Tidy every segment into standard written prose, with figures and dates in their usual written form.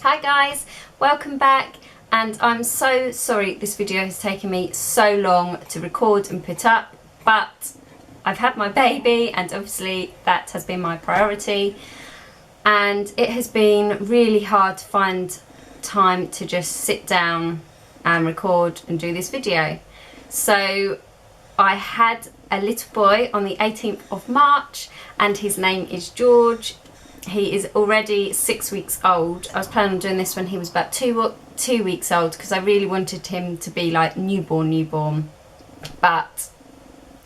Hi guys, welcome back, and I'm so sorry this video has taken me so long to record and put up, but I've had my baby and obviously that has been my priority, and it has been really hard to find time to just sit down and record and do this video. So I had a little boy on the 18th of March and his name is George. He is already 6 weeks old. I was planning on doing this when he was about two weeks old because I really wanted him to be like newborn, but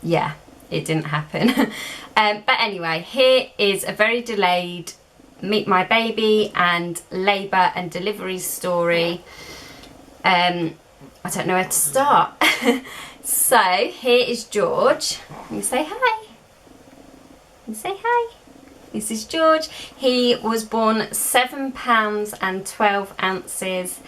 yeah, it didn't happen. But anyway, here is a very delayed meet my baby and labour and delivery story. I don't know where to start. So here is George. Can you say hi? Can you say hi? This is George. He was born £7 and 12 ounces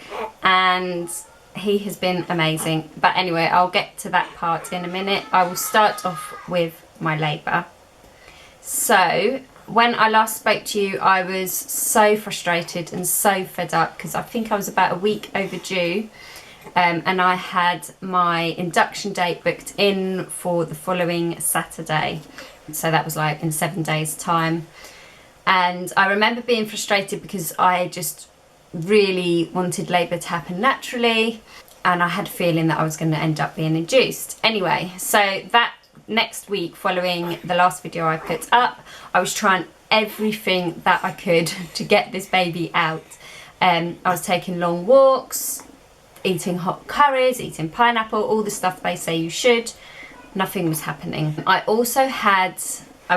and he has been amazing. But anyway, I'll get to that part in a minute. I will start off with my labour. So when I last spoke to you, I was so frustrated and so fed up because I think I was about a week overdue. And I had my induction date booked in for the following Saturday. So that was like in 7 days time. And I remember being frustrated because I just really wanted labour to happen naturally. And I had a feeling that I was going to end up being induced. Anyway, so that next week following the last video I put up, I was trying everything that I could to get this baby out. I was taking long walks, eating hot curries, eating pineapple, all the stuff they say you should. Nothing was happening. I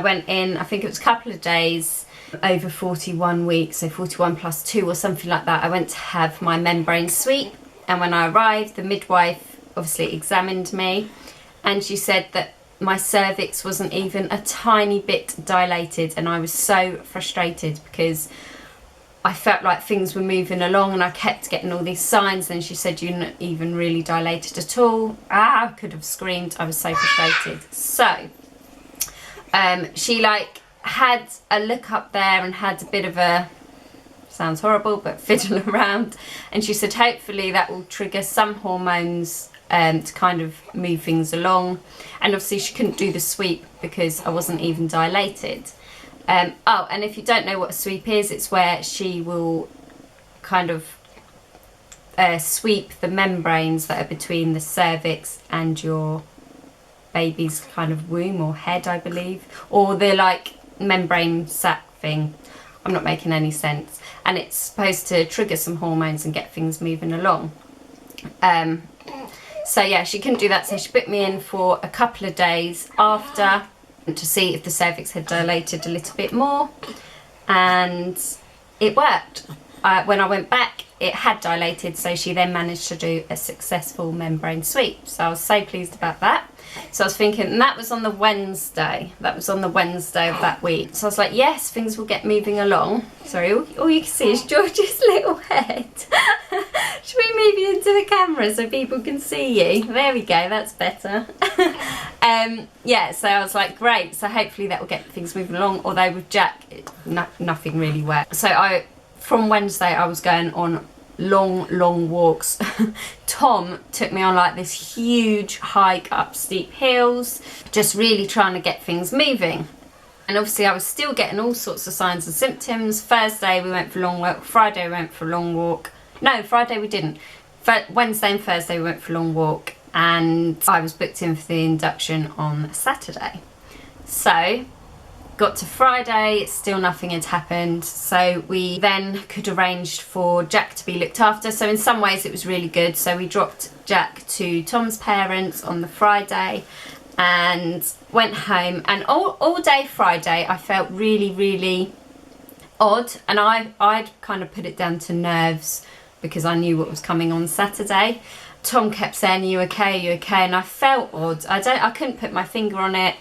went in, I think it was a couple of days, over 41 weeks, so 41 plus 2 or something like that. I went to have my membrane sweep, and when I arrived, the midwife obviously examined me, and she said that my cervix wasn't even a tiny bit dilated, and I was so frustrated because I felt like things were moving along and I kept getting all these signs. Then she said, "You're not even really dilated at all." I could have screamed. I was so frustrated. So she had a look up there and had a bit of a, sounds horrible, but fiddle around, and she said hopefully that will trigger some hormones to kind of move things along. And obviously she couldn't do the sweep because I wasn't even dilated. Oh, and if you don't know what a sweep is, it's where she will kind of sweep the membranes that are between the cervix and your baby's kind of womb or head, I believe, or the like membrane sac thing. I'm not making any sense. And it's supposed to trigger some hormones and get things moving along. So yeah, she couldn't do that, so she booked me in for a couple of days after to see if the cervix had dilated a little bit more, and it worked. When I went back, it had dilated, so she then managed to do a successful membrane sweep, so I was so pleased about that. So I was thinking, and that was on the Wednesday. That was on the Wednesday of that week. So I was like, yes, things will get moving along. Sorry, all you can see is George's little head. Should we move you into the camera so people can see you? There we go, that's better. Yeah, so I was like, great. So hopefully that will get things moving along. Although with Jack, nothing really worked. So from Wednesday, I was going on long walks. Tom took me on like this huge hike up steep hills, just really trying to get things moving. And obviously I was still getting all sorts of signs and symptoms. Thursday we went for a long walk, Friday we went for a long walk. No, Friday we didn't. Wednesday and Thursday we went for a long walk, and I was booked in for the induction on Saturday. So got to Friday, still nothing had happened, so we then could arrange for Jack to be looked after. So in some ways it was really good. So we dropped Jack to Tom's parents on the Friday and went home, and all day Friday I felt really odd, and I'd kind of put it down to nerves because I knew what was coming on Saturday. Tom kept saying, "Are you okay? Are you okay?" And I felt odd. I couldn't put my finger on it.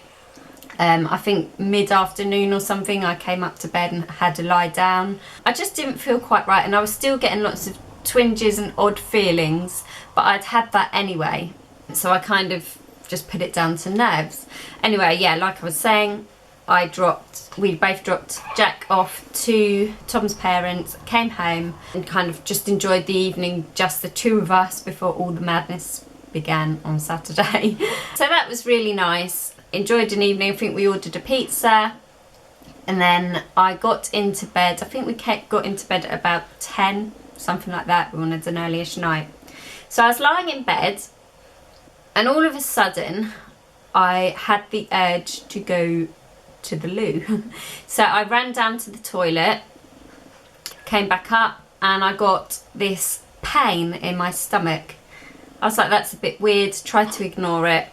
I think mid-afternoon or something, I came up to bed and had to lie down. I just didn't feel quite right, and I was still getting lots of twinges and odd feelings, but I'd had that anyway. So I kind of just put it down to nerves. Anyway, yeah, like I was saying, we both dropped Jack off to Tom's parents, came home and kind of just enjoyed the evening, just the two of us, before all the madness began on Saturday. So that was really nice. Enjoyed an evening. I think we ordered a pizza, and then I got into bed. I think we got into bed at about 10, something like that. We wanted an early-ish night. So I was lying in bed, and all of a sudden I had the urge to go to the loo. So I ran down to the toilet, came back up, and I got this pain in my stomach. I was like, that's a bit weird, tried to ignore it,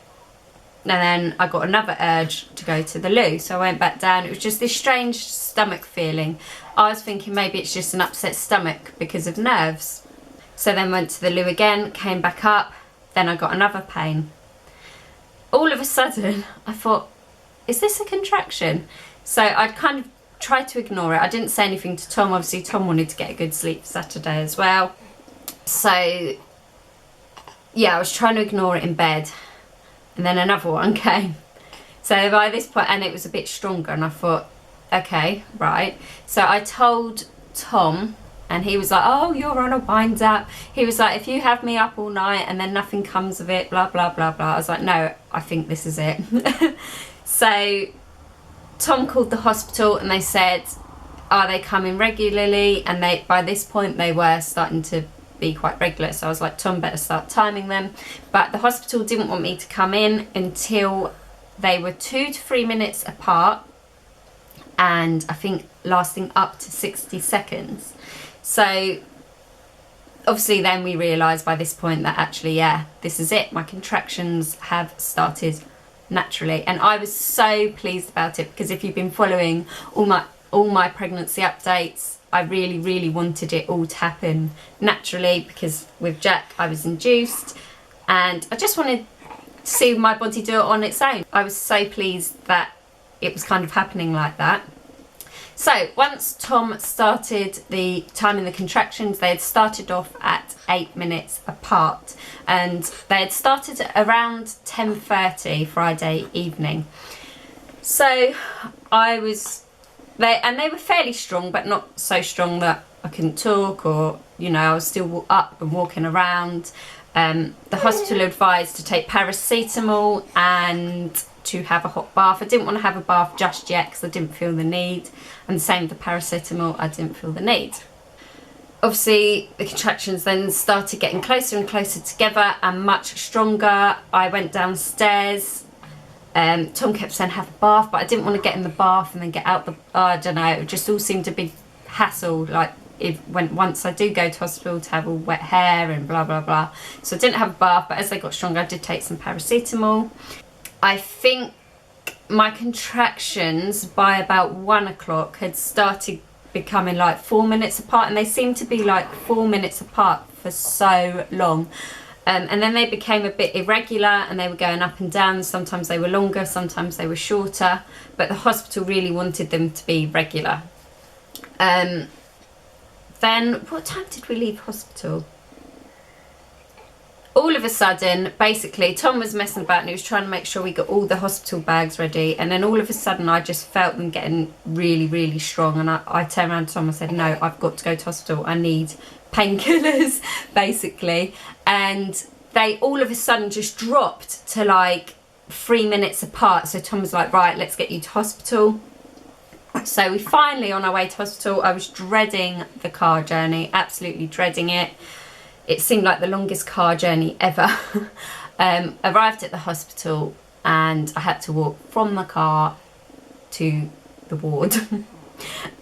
and then I got another urge to go to the loo. So I went back down. It was just this strange stomach feeling. I was thinking maybe it's just an upset stomach because of nerves. So then went to the loo again, came back up, then I got another pain. All of a sudden, I thought, is this a contraction? So I kind of tried to ignore it. I didn't say anything to Tom. Obviously, Tom wanted to get a good sleep Saturday as well. So, yeah, I was trying to ignore it in bed. And then another one came. So by this point, and it was a bit stronger, and I thought, okay, right. So I told Tom, and he was like, oh, you're on a wind up. He was like, if you have me up all night and then nothing comes of it, blah, blah, blah, blah. I was like, no, I think this is it. So Tom called the hospital, and they said, are they coming regularly? And by this point, they were starting to be quite regular. So I was like, Tom, better start timing them. But the hospital didn't want me to come in until they were 2 to 3 minutes apart, and I think lasting up to 60 seconds. So obviously then we realised by this point that actually, yeah, this is it. My contractions have started naturally, and I was so pleased about it, because if you've been following all my pregnancy updates, I really, really wanted it all to happen naturally, because with Jack I was induced, and I just wanted to see my body do it on its own. I was so pleased that it was kind of happening like that. So once Tom started the time in the contractions, they had started off at 8 minutes apart, and they had started at around 10:30 Friday evening. So they were fairly strong, but not so strong that I couldn't talk, or, you know, I was still up and walking around. The hospital advised to take paracetamol and to have a hot bath. I didn't want to have a bath just yet because I didn't feel the need, and the same with the paracetamol, I didn't feel the need. Obviously the contractions then started getting closer and closer together and much stronger. I went downstairs. Tom kept saying have a bath, but I didn't want to get in the bath and then get out I don't know, it just all seemed to be hassle, like once I do go to hospital, to have all wet hair and blah blah blah. So I didn't have a bath, but as they got stronger I did take some paracetamol. I think my contractions by about 1 o'clock had started becoming like 4 minutes apart, and they seemed to be like 4 minutes apart for so long. And then they became a bit irregular, and they were going up and down. Sometimes they were longer, sometimes they were shorter, but the hospital really wanted them to be regular. Then, what time did we leave hospital? All of a sudden, basically, Tom was messing about and he was trying to make sure we got all the hospital bags ready. And then all of a sudden, I just felt them getting really, really strong. And I turned around to Tom and said, no, I've got to go to hospital. I need painkillers, basically. And they all of a sudden just dropped to like 3 minutes apart. So Tom was like, right, let's get you to hospital. So we finally, on our way to hospital, I was dreading the car journey, absolutely dreading it. It seemed like the longest car journey ever. Arrived at the hospital, and I had to walk from the car to the ward.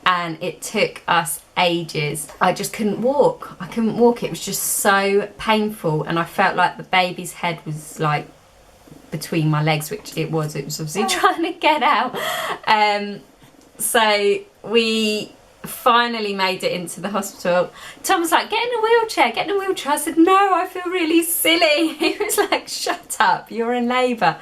And it took us ages. I just couldn't walk. I couldn't walk. It was just so painful, and I felt like the baby's head was like between my legs, which it was. It was obviously trying to get out. So we finally made it into the hospital. Tom was like, get in a wheelchair, get in a wheelchair. I said, no, I feel really silly. He was like, shut up, you're in labour.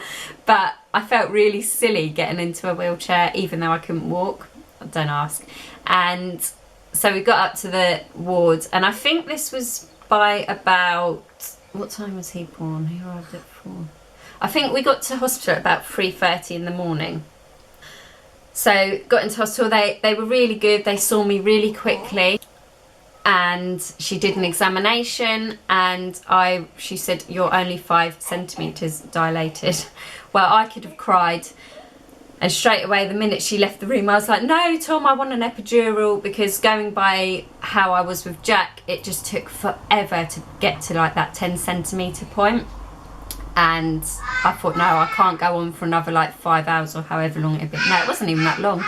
But I felt really silly getting into a wheelchair, even though I couldn't walk. Don't ask. And so we got up to the ward, and I think this was by about, what time was he born? He arrived at 4. I think we got to hospital at about 3:30 in the morning. So got into hospital. They were really good. They saw me really quickly, and she did an examination, and she said, you're only 5 centimetres dilated. Well, I could have cried. And straight away, the minute she left the room, I was like, no, Tom, I want an epidural, because going by how I was with Jack, it just took forever to get to like that 10 centimetre point. And I thought, no, I can't go on for another like 5 hours or however long it had been. No, it wasn't even that long.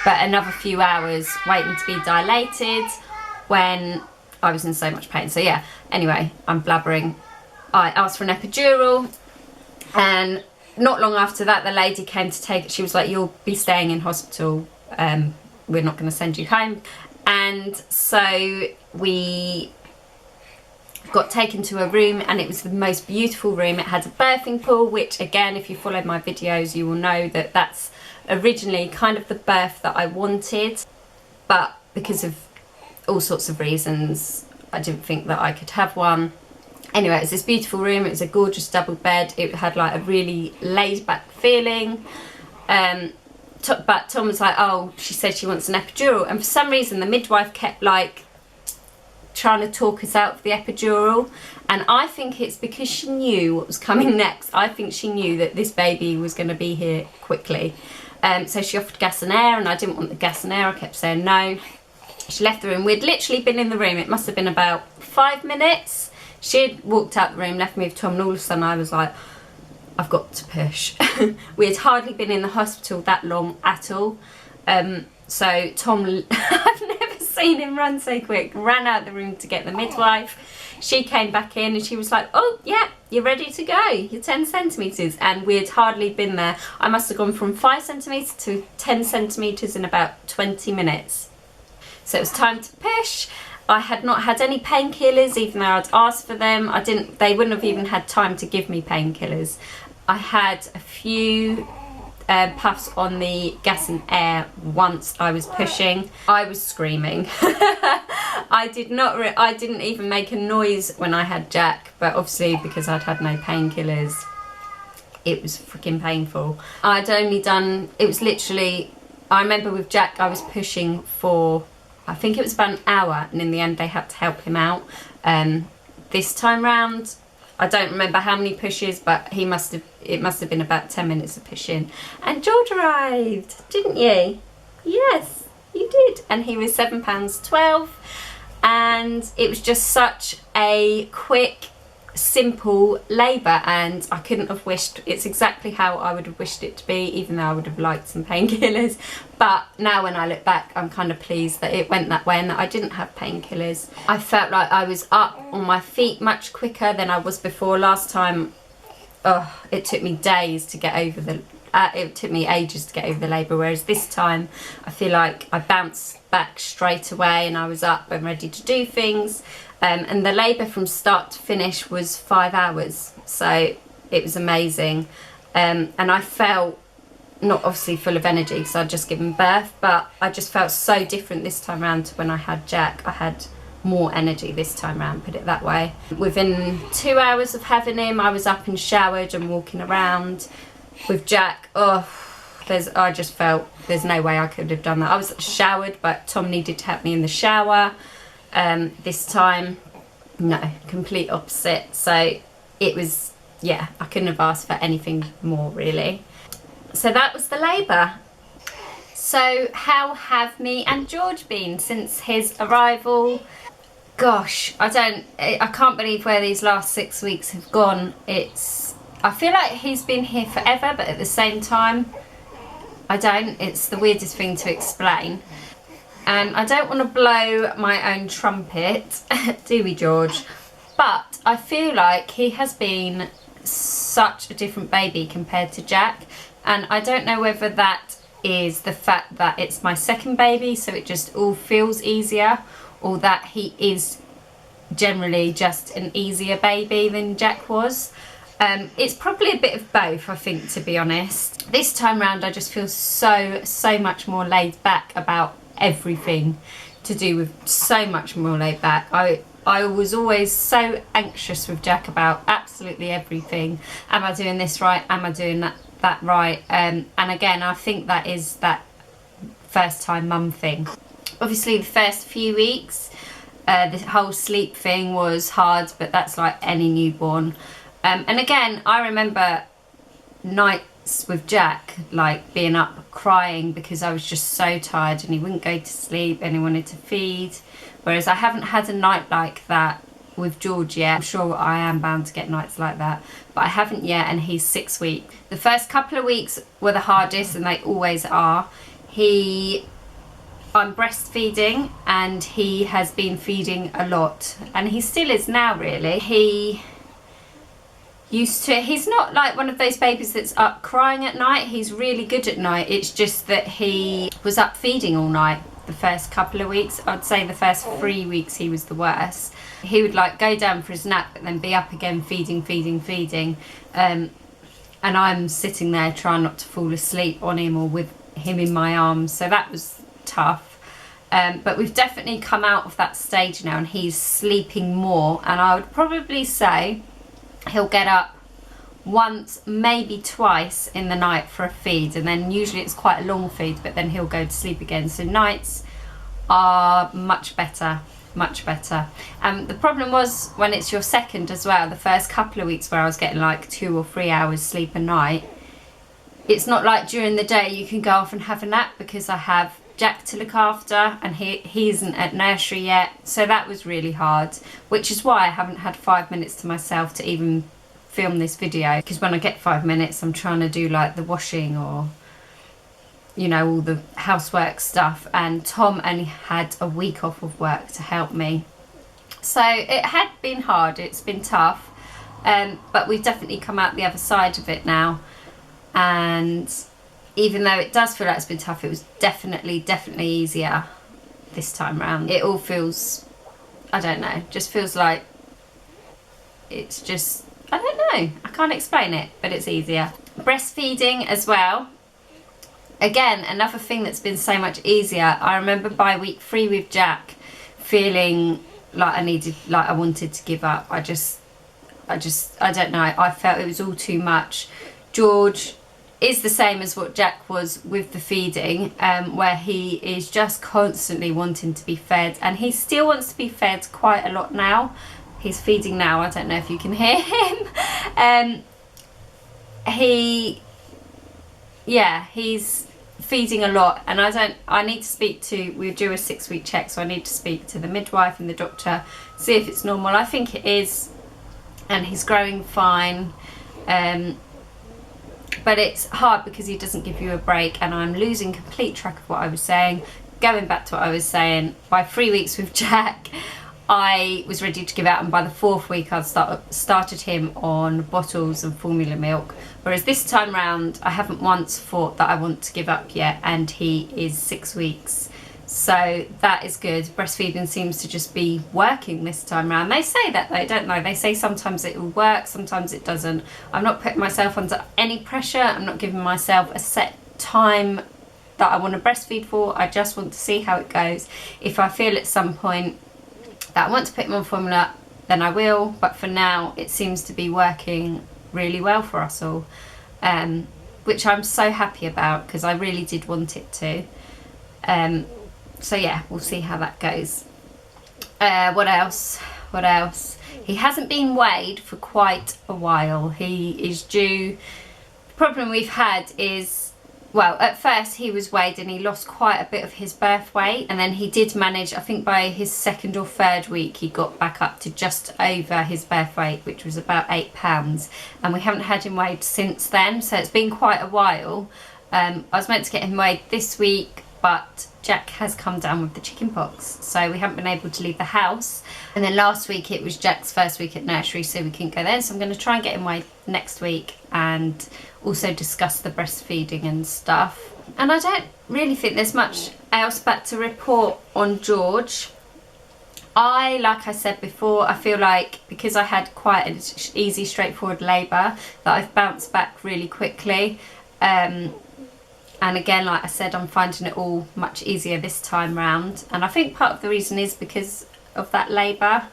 But another few hours waiting to be dilated when I was in so much pain. So yeah, anyway, I'm blabbering. I asked for an epidural, and not long after that, the lady came to take it. She was like, you'll be staying in hospital. We're not going to send you home. And so we got taken to a room, and it was the most beautiful room. It had a birthing pool, which again, if you follow my videos, you will know that that's originally kind of the birth that I wanted. But because of all sorts of reasons, I didn't think that I could have one. Anyway, it was this beautiful room. It was a gorgeous double bed. It had like a really laid back feeling. But Tom was like, oh, she said she wants an epidural. And for some reason, the midwife kept like trying to talk us out of the epidural. And I think it's because she knew what was coming next. I think she knew that this baby was going to be here quickly. So she offered gas and air, and I didn't want the gas and air. I kept saying no. She left the room. We'd literally been in the room. It must have been about 5 minutes. She had walked out the room, left me with Tom, and all of a sudden I was like, I've got to push. We had hardly been in the hospital that long at all. So Tom, I've never seen him run so quick, ran out the room to get the midwife. She came back in and she was like, oh yeah, you're ready to go. You're 10 centimetres. And we had hardly been there. I must have gone from 5 centimetres to 10 centimetres in about 20 minutes. So it was time to push. I had not had any painkillers, even though I'd asked for them. They wouldn't have even had time to give me painkillers. I had a few puffs on the gas and air once I was pushing. I was screaming. I didn't even make a noise when I had Jack, but obviously because I'd had no painkillers, it was freaking painful. I'd only done, it was literally, I remember with Jack I was pushing for, I think it was about an hour, and in the end they had to help him out. This time round, I don't remember how many pushes, but it must have been about 10 minutes of pushing. And George arrived, didn't you? Yes, you did. And he was £7.12, and it was just such a quick, simple labour, and I couldn't have wished, it's exactly how I would have wished it to be, even though I would have liked some painkillers. But now when I look back, I'm kind of pleased that it went that way and that I didn't have painkillers. I felt like I was up on my feet much quicker than I was before. Last time, it took me days to get over it took me ages to get over the labour, whereas this time I feel like I bounced back straight away and I was up and ready to do things. And the labour from start to finish was 5 hours, so it was amazing. And I felt not obviously full of energy because I'd just given birth, but I just felt so different this time around to when I had Jack. I had more energy this time around, put it that way. Within 2 hours of having him, I was up and showered and walking around. With Jack, I just felt there's no way I could have done that. I was showered, but Tom needed to help me in the shower. This time, no, complete opposite. So it was, yeah, I couldn't have asked for anything more really. So that was the labour. So how have me and George been since his arrival? Gosh, I can't believe where these last 6 weeks have gone. I feel like he's been here forever, but at the same time, I don't. It's the weirdest thing to explain. And I don't want to blow my own trumpet, do we, George? But I feel like he has been such a different baby compared to Jack. And I don't know whether that is the fact that it's my second baby, so it just all feels easier, or that he is generally just an easier baby than Jack was. It's probably a bit of both, I think, to be honest. This time round I just feel so much more laid back about everything, to do with so much more laid back. I was always so anxious with Jack about absolutely everything. Am I doing this right? Am I doing that right? And again, I think that is that first time mum thing. Obviously the first few weeks, the whole sleep thing was hard, but that's like any newborn. And again, I remember nights with Jack, like being up crying because I was just so tired and he wouldn't go to sleep and he wanted to feed. Whereas I haven't had a night like that with George yet. I'm sure I am bound to get nights like that, but I haven't yet, and he's 6 weeks. The first couple of weeks were the hardest, and they always are. I'm breastfeeding and he has been feeding a lot, and he still is now really. He's not like one of those babies that's up crying at night. He's really good at night. It's just that he was up feeding all night the first couple of weeks. I'd say the first 3 weeks he was the worst. He would like go down for his nap but then be up again feeding. And I'm sitting there trying not to fall asleep on him or with him in my arms, so that was tough. But we've definitely come out of that stage now and he's sleeping more, and I would probably say he'll get up once, maybe twice in the night for a feed, and then usually it's quite a long feed, but then he'll go to sleep again. So nights are much better. The problem was when it's your second as well, the first couple of weeks where I was getting like 2 or 3 hours sleep a night. It's not like during the day you can go off and have a nap, because I have Jack to look after and he isn't at nursery yet, so that was really hard, which is why I haven't had 5 minutes to myself to even film this video, because when I get 5 minutes I'm trying to do like the washing or, you know, all the housework stuff, and Tom only had a week off of work to help me. So it had been hard, it's been tough, but we've definitely come out the other side of it now. And even though it does feel like it's been tough, it was definitely easier this time round. It all feels, I don't know, just feels like it's just, I don't know, I can't explain it, but it's easier. Breastfeeding as well. Again, another thing that's been so much easier. I remember by week 3 with Jack feeling like I wanted to give up. I don't know, I felt it was all too much. George is the same as what Jack was with the feeding, where he is just constantly wanting to be fed, and he still wants to be fed quite a lot now. He's feeding now, I don't know if you can hear him. He's feeding a lot, and I need to speak to, we do a 6-week check, so I need to speak to the midwife and the doctor, see if it's normal. I think it is, and he's growing fine. But it's hard because he doesn't give you a break, and I'm losing complete track of what I was saying. Going back to what I was saying, by 3 weeks with Jack, I was ready to give out, and by the 4th week I'd started him on bottles and formula milk. Whereas this time round, I haven't once thought that I want to give up yet, and he is 6 weeks. So that is good. Breastfeeding seems to just be working this time around. They say that though, don't they? They say sometimes it will work, sometimes it doesn't. I'm not putting myself under any pressure. I'm not giving myself a set time that I want to breastfeed for. I just want to see how it goes. If I feel at some point that I want to put him on formula, then I will. But for now, it seems to be working really well for us all, which I'm so happy about, because I really did want it to. So yeah, we'll see how that goes. What else? He hasn't been weighed for quite a while. He is due. The problem we've had is, well, at first he was weighed and he lost quite a bit of his birth weight, and then he did manage, I think by his 2nd or 3rd week he got back up to just over his birth weight, which was about 8 pounds, and we haven't had him weighed since then, so it's been quite a while. I was meant to get him weighed this week, but Jack has come down with the chicken pox, so we haven't been able to leave the house. And then last week it was Jack's first week at nursery, so we couldn't go there, so I'm going to try and get him weighed next week and also discuss the breastfeeding and stuff. And I don't really think there's much else back to report on George. Like I said before, I feel like because I had quite an easy, straightforward labour, that I've bounced back really quickly. And again, like I said, I'm finding it all much easier this time round. And I think part of the reason is because of that labour.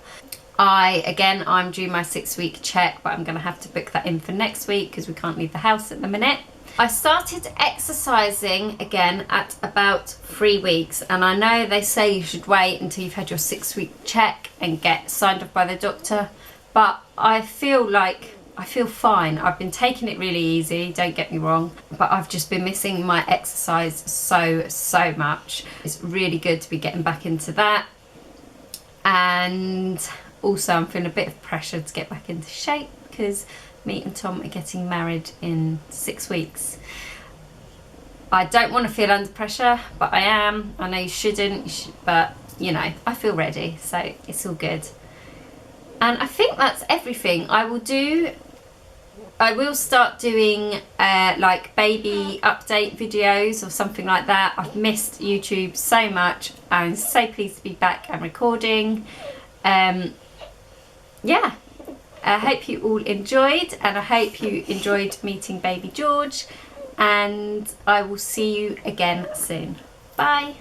I'm due my 6-week check, but I'm going to have to book that in for next week because we can't leave the house at the minute. I started exercising again at about 3 weeks, and I know they say you should wait until you've had your 6-week check and get signed off by the doctor, but I feel fine. I've been taking it really easy, don't get me wrong, but I've just been missing my exercise so much. It's really good to be getting back into that, and also I'm feeling a bit of pressure to get back into shape because me and Tom are getting married in 6 weeks. I don't want to feel under pressure, but I am. I know you shouldn't, but you know, I feel ready, so it's all good. And I think that's everything. I will start doing like baby update videos or something like that. I've missed YouTube so much. I'm so pleased to be back and recording. Yeah. I hope you all enjoyed, and I hope you enjoyed meeting baby George, and I will see you again soon. Bye.